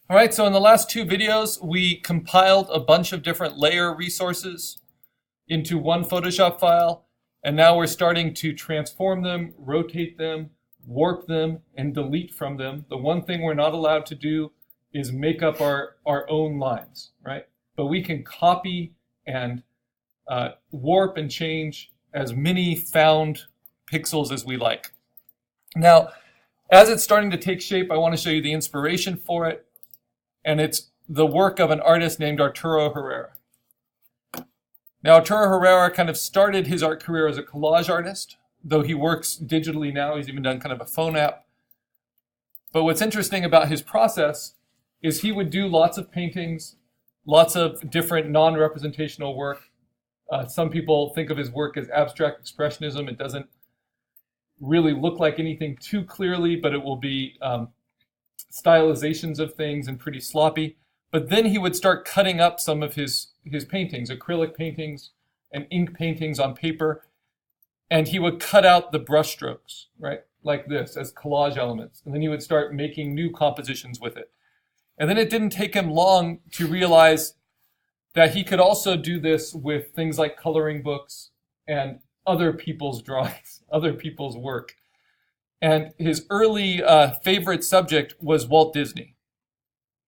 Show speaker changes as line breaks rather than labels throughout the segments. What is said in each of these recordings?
All right, so in the last two videos, we compiled a bunch of different layer resources into one Photoshop file, and now we're starting to transform them, rotate them, warp them, and delete from them. The one thing we're not allowed to do is make up our own lines, right? But we can copy and warp and change as many found pixels as we like. Now, as it's starting to take shape, I want to show you the inspiration for it. And it's the work of an artist named Arturo Herrera. Now, Arturo Herrera kind of started his art career as a collage artist, though he works digitally now. He's even done kind of a phone app. But what's interesting about his process is he would do lots of paintings, lots of different non-representational work. Some people think of his work as abstract expressionism. It doesn't really look like anything too clearly, but it will be stylizations of things and pretty sloppy. But then he would start cutting up some of his paintings, acrylic paintings and ink paintings on paper, and he would cut out the brushstrokes, right, like this, as collage elements. And then he would start making new compositions with it. And then it didn't take him long to realize that he could also do this with things like coloring books and other people's drawings, other people's work. And his early favorite subject was Walt Disney,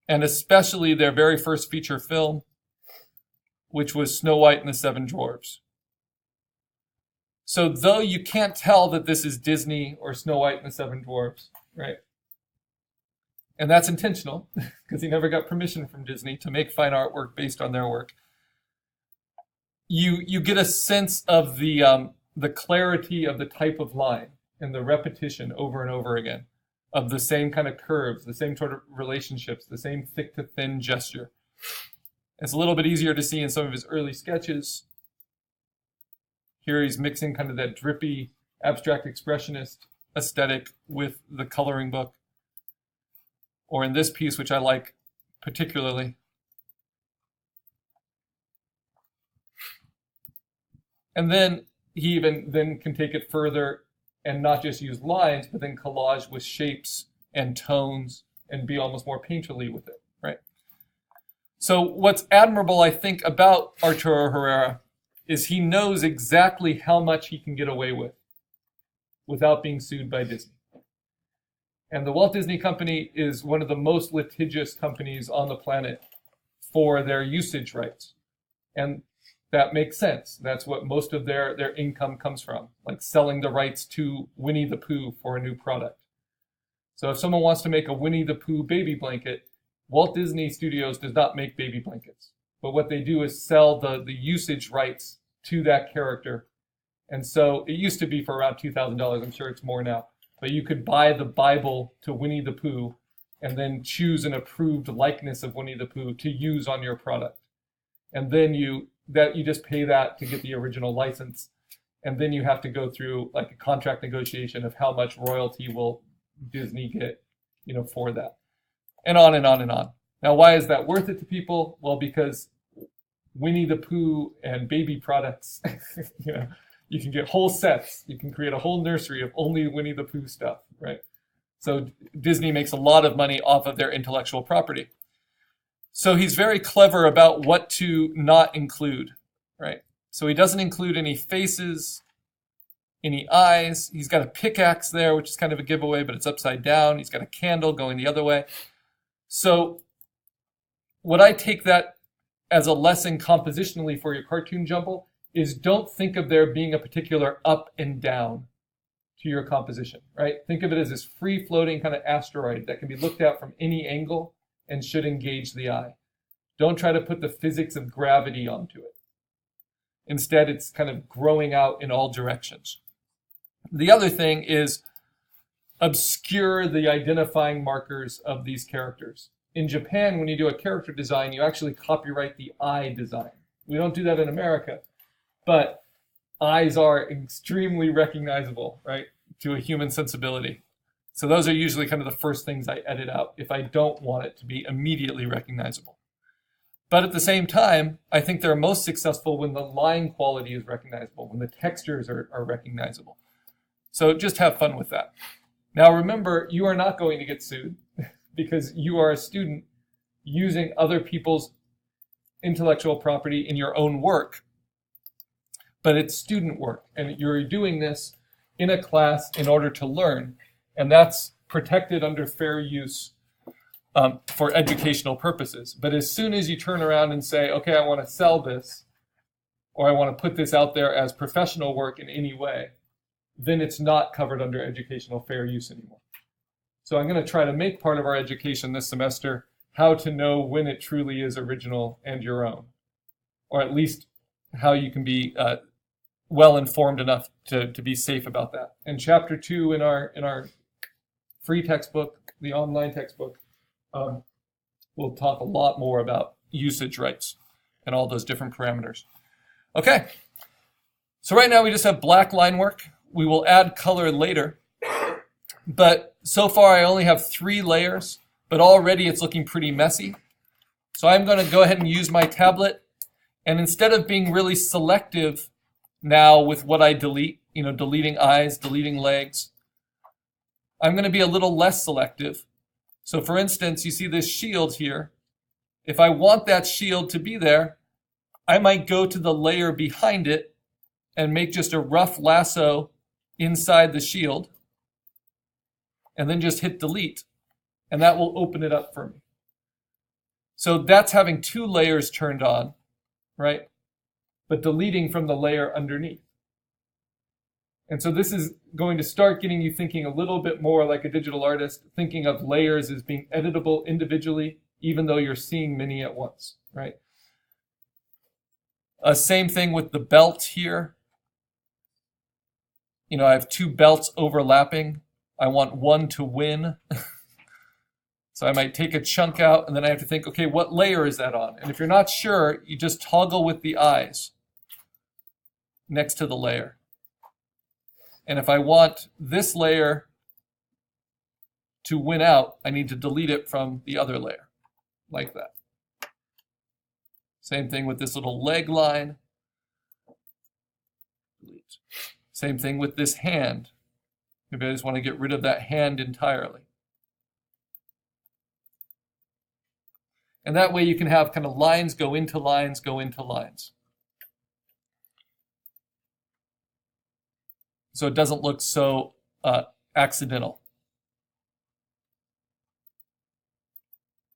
and especially their very first feature film, which was Snow White and the Seven Dwarfs. So though you can't tell that this is Disney or Snow White and the Seven Dwarfs, right? And that's intentional, because he never got permission from Disney to make fine artwork based on their work. You get a sense of the clarity of the type of line and the repetition over and over again of the same kind of curves, the same sort of relationships, the same thick to thin gesture. It's a little bit easier to see in some of his early sketches. Here he's mixing kind of that drippy, abstract expressionist aesthetic with the coloring book. Or in this piece, which I like particularly. And then he even then can take it further and not just use lines, but then collage with shapes and tones and be almost more painterly with it, right? So what's admirable, I think, about Arturo Herrera is he knows exactly how much he can get away with without being sued by Disney. And the Walt Disney Company is one of the most litigious companies on the planet for their usage rights. And that makes sense. That's what most of their income comes from, like selling the rights to Winnie the Pooh for a new product. So if someone wants to make a Winnie the Pooh baby blanket, Walt Disney Studios does not make baby blankets. But what they do is sell the usage rights to that character. And so it used to be for around $2,000. I'm sure it's more now. But you could buy the Bible to Winnie the Pooh and then choose an approved likeness of Winnie the Pooh to use on your product. And then you just pay that to get the original license. And then you have to go through like a contract negotiation of how much royalty will Disney get, for that. And on and on and on. Now, why is that worth it to people? Well, because Winnie the Pooh and baby products, you can get whole sets. You can create a whole nursery of only Winnie the Pooh stuff, right? So Disney makes a lot of money off of their intellectual property. So he's very clever about what to not include, right? So he doesn't include any faces, any eyes. He's got a pickaxe there, which is kind of a giveaway, but it's upside down. He's got a candle going the other way. So what I take that as a lesson compositionally for your cartoon jumble is don't think of there being a particular up and down to your composition, right? Think of it as this free-floating kind of asteroid that can be looked at from any angle and should engage the eye. Don't try to put the physics of gravity onto it. Instead, it's kind of growing out in all directions. The other thing is obscure the identifying markers of these characters. In Japan, when you do a character design, you actually copyright the eye design. We don't do that in America. But eyes are extremely recognizable, right, to a human sensibility. So those are usually kind of the first things I edit out if I don't want it to be immediately recognizable. But at the same time, I think they're most successful when the line quality is recognizable, when the textures are recognizable. So just have fun with that. Now remember, you are not going to get sued because you are a student using other people's intellectual property in your own work, but it's student work, and you're doing this in a class in order to learn, and that's protected under fair use for educational purposes. But as soon as you turn around and say, okay, I want to sell this, or I want to put this out there as professional work in any way, then it's not covered under educational fair use anymore. So I'm going to try to make part of our education this semester how to know when it truly is original and your own, or at least how you can be well informed enough to be safe about that. And chapter 2 in our free textbook, the online textbook, we'll talk a lot more about usage rights and all those different parameters. Okay, so right now we just have black line work. We will add color later, but so far I only have 3 layers, but already it's looking pretty messy. So I'm going to go ahead and use my tablet, and instead of being really selective now with what I delete, deleting eyes, deleting legs, I'm going to be a little less selective. So for instance, you see this shield here. If I want that shield to be there, I might go to the layer behind it and make just a rough lasso inside the shield, and then just hit delete, and that will open it up for me. So that's having 2 layers turned on, right? But deleting from the layer underneath. And so this is going to start getting you thinking a little bit more like a digital artist, thinking of layers as being editable individually, even though you're seeing many at once, right? Same thing with the belt here. I have 2 belts overlapping. I want one to win. So I might take a chunk out, and then I have to think, okay, what layer is that on? And if you're not sure, you just toggle with the eyes next to the layer. And if I want this layer to win out, I need to delete it from the other layer, like that. Same thing with this little leg line. Delete. Same thing with this hand. Maybe I just want to get rid of that hand entirely. And that way you can have kind of lines go into lines, go into lines. So it doesn't look so accidental.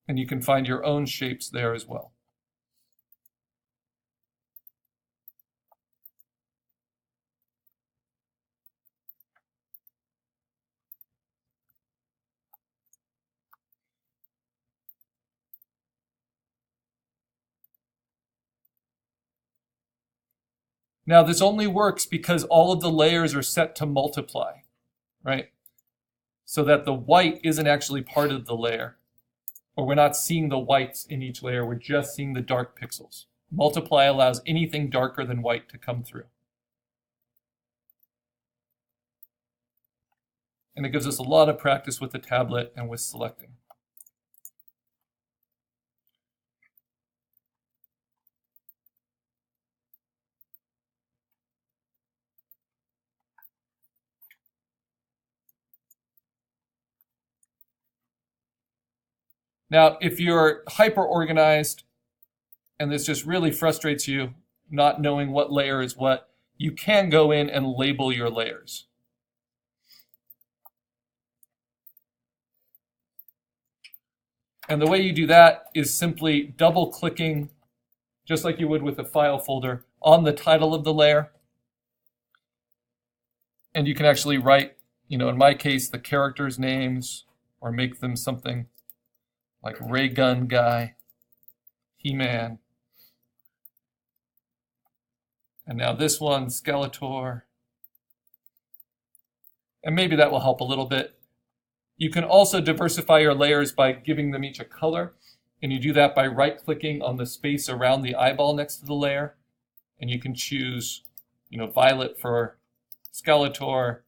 And you can find your own shapes there as well. Now this only works because all of the layers are set to multiply, right? So that the white isn't actually part of the layer, or we're not seeing the whites in each layer, we're just seeing the dark pixels. Multiply allows anything darker than white to come through. And it gives us a lot of practice with the tablet and with selecting. Now, if you're hyper-organized and this just really frustrates you, not knowing what layer is what, you can go in and label your layers. And the way you do that is simply double-clicking, just like you would with a file folder, on the title of the layer. And you can actually write, in my case, the characters' names, or make them something like Ray Gun Guy, He-Man. And now this one, Skeletor. And maybe that will help a little bit. You can also diversify your layers by giving them each a color. And you do that by right-clicking on the space around the eyeball next to the layer. And you can choose, violet for Skeletor,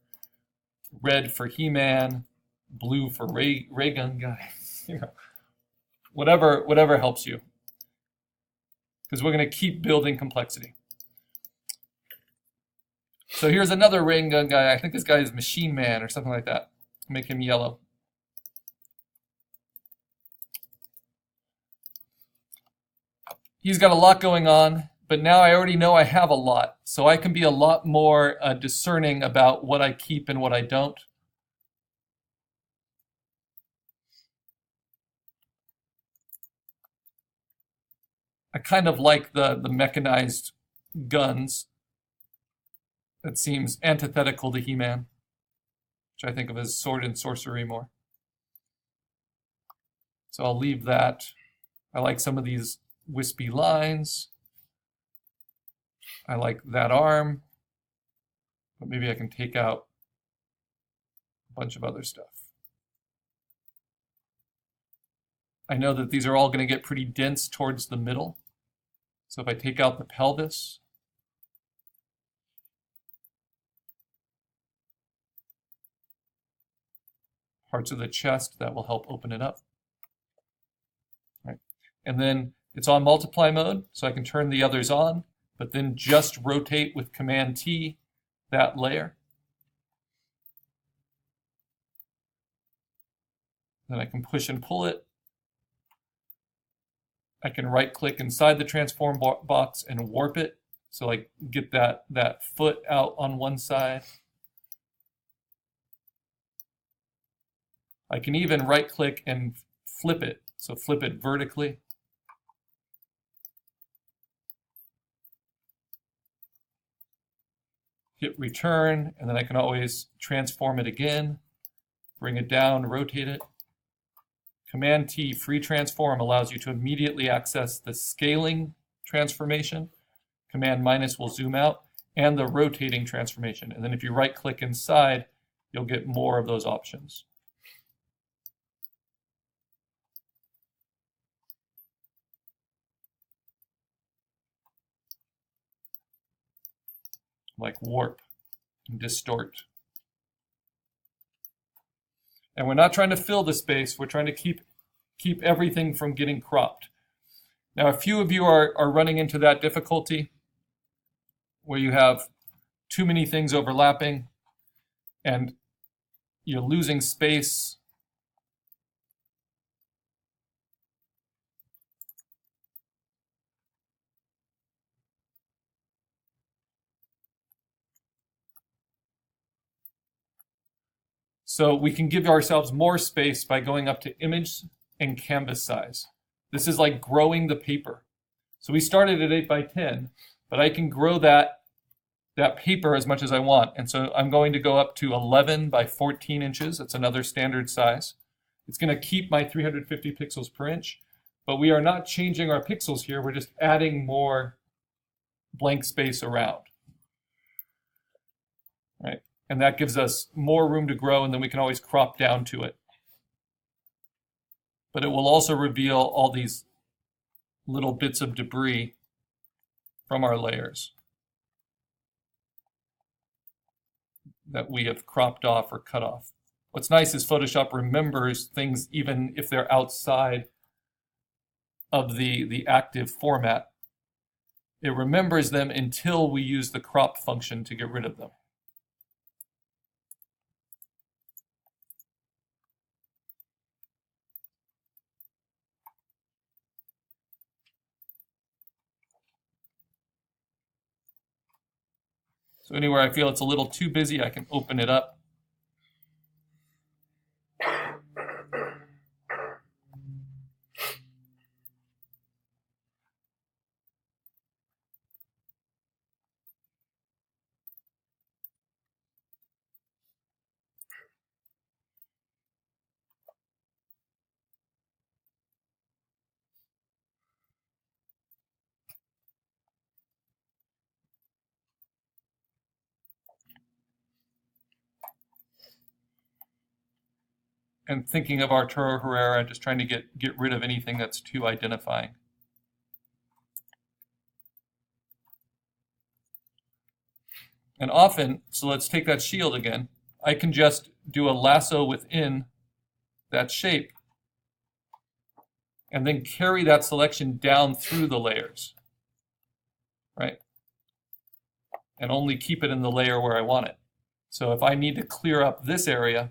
red for He-Man, blue for Ray Gun Guy. Whatever helps you. Because we're going to keep building complexity. So here's another Ray Gun Guy. I think this guy is Machine Man or something like that. Make him yellow. he's got a lot going on, but now I already know I have a lot, so I can be a lot more discerning about what I keep and what I don't. I kind of like the mechanized guns. That seems antithetical to He-Man, which I think of as sword and sorcery more. So I'll leave that. I like some of these wispy lines. I like that arm, but maybe I can take out a bunch of other stuff. I know that these are all going to get pretty dense towards the middle. So if I take out the pelvis, parts of the chest, that will help open it up. Right. And then it's on multiply mode, so I can turn the others on, but then just rotate with Command T that layer. Then I can push and pull it. I can right click inside the transform box and warp it. So like get that foot out on one side. I can even right click and flip it. So flip it vertically. Hit return, and then I can always transform it again, bring it down, rotate it. Command T, free transform, allows you to immediately access the scaling transformation. Command minus will zoom out, and the rotating transformation. And then if you right click inside, you'll get more of those options. Like warp and distort. And we're not trying to fill the space, we're trying to keep everything from getting cropped. Now, a few of you are running into that difficulty where you have too many things overlapping and you're losing space. So we can give ourselves more space by going up to image and canvas size. This is like growing the paper. So we started at 8 by 10, but I can grow that paper as much as I want. And so I'm going to go up to 11 by 14 inches. That's another standard size. It's going to keep my 350 pixels per inch, but we are not changing our pixels here. We're just adding more blank space around. Right? And that gives us more room to grow, and then we can always crop down to it. But it will also reveal all these little bits of debris from our layers that we have cropped off or cut off. What's nice is Photoshop remembers things even if they're outside of the active format. It remembers them until we use the crop function to get rid of them. So anywhere I feel it's a little too busy, I can open it up. And thinking of Arturo Herrera, just trying to get rid of anything that's too identifying. And often, so let's take that shield again, I can just do a lasso within that shape and then carry that selection down through the layers, right? And only keep it in the layer where I want it. So if I need to clear up this area,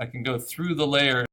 I can go through the layer